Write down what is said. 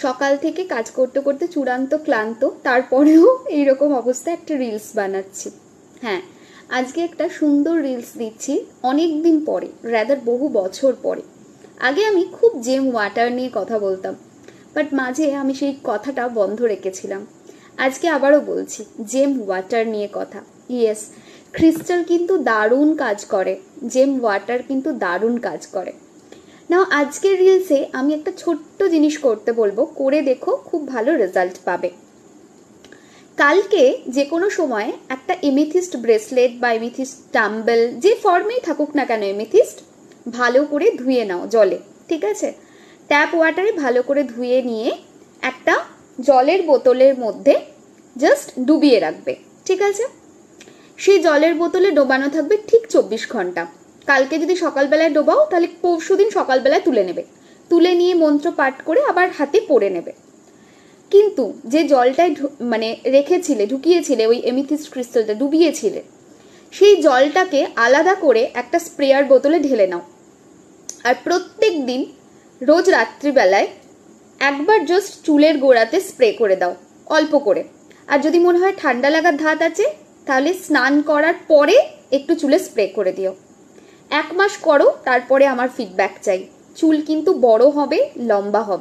সকাল থেকে কাজ করতে করতে চূড়ান্ত ক্লান্ত, তারপরেও এইরকম অবস্থা একটা রিলস বানাচ্ছি। হ্যাঁ, আজকে একটা সুন্দর রিলস দিচ্ছি অনেক দিন পরে, রাদার বহু বছর পরে। আগে আমি খুব জেম ওয়াটার নিয়ে কথা বলতাম, বাট মাঝে আমি সেই কথাটা বন্ধ রেখেছিলাম। আজকে আবারও বলছি জেম ওয়াটার নিয়ে কথা। ইয়েস, ক্রিস্টাল কিন্তু দারুণ কাজ করে, জেম ওয়াটার কিন্তু দারুণ কাজ করে। নাও আজকের রিলসে আমি একটা ছোট্ট জিনিস করতে বলবো, করে দেখো, খুব ভালো রেজাল্ট পাবে। কালকে যে কোনো সময় একটা এমিথিস্ট ব্রেসলেট বা এমিথিস্ট টাম্বেল, যে ফর্মেই থাকুক না কেন এমিথিস্ট, ভালো করে ধুয়ে নাও জলে, ঠিক আছে? ট্যাপ ওয়াটারে ভালো করে ধুয়ে নিয়ে একটা জলের বোতলের মধ্যে জাস্ট ডুবিয়ে রাখবে, ঠিক আছে? সেই জলের বোতলে ডোবানো থাকবে ঠিক 24 ঘন্টা। কালকে যদি সকালবেলায় ডোবাও তাহলে পরশুদিন সকালবেলায় তুলে নেবে, তুলে নিয়ে মন্ত্র পাঠ করে আবার হাতে পড়ে নেবে। কিন্তু যে জলটায় মানে রেখেছিলে, ঢুকিয়েছিলে, ওই এমিথিস্ট ক্রিস্টালটা ডুবিয়েছিলে, সেই জলটাকে আলাদা করে একটা স্প্রেয়ার বোতলে ঢেলে নাও। আর প্রত্যেক দিন রোজ রাত্রিবেলায় একবার জাস্ট চুলের গোড়াতে স্প্রে করে দাও, অল্প করে। আর যদি মনে হয় ঠান্ডা লাগার ধাত আছে, তাহলে স্নান করার পরে একটু চুলে স্প্রে করে দিও। 1 মাস করো, তারপরে আমার ফিডব্যাক চাই। চুল কিন্তু বড় হবে, লম্বা হবে।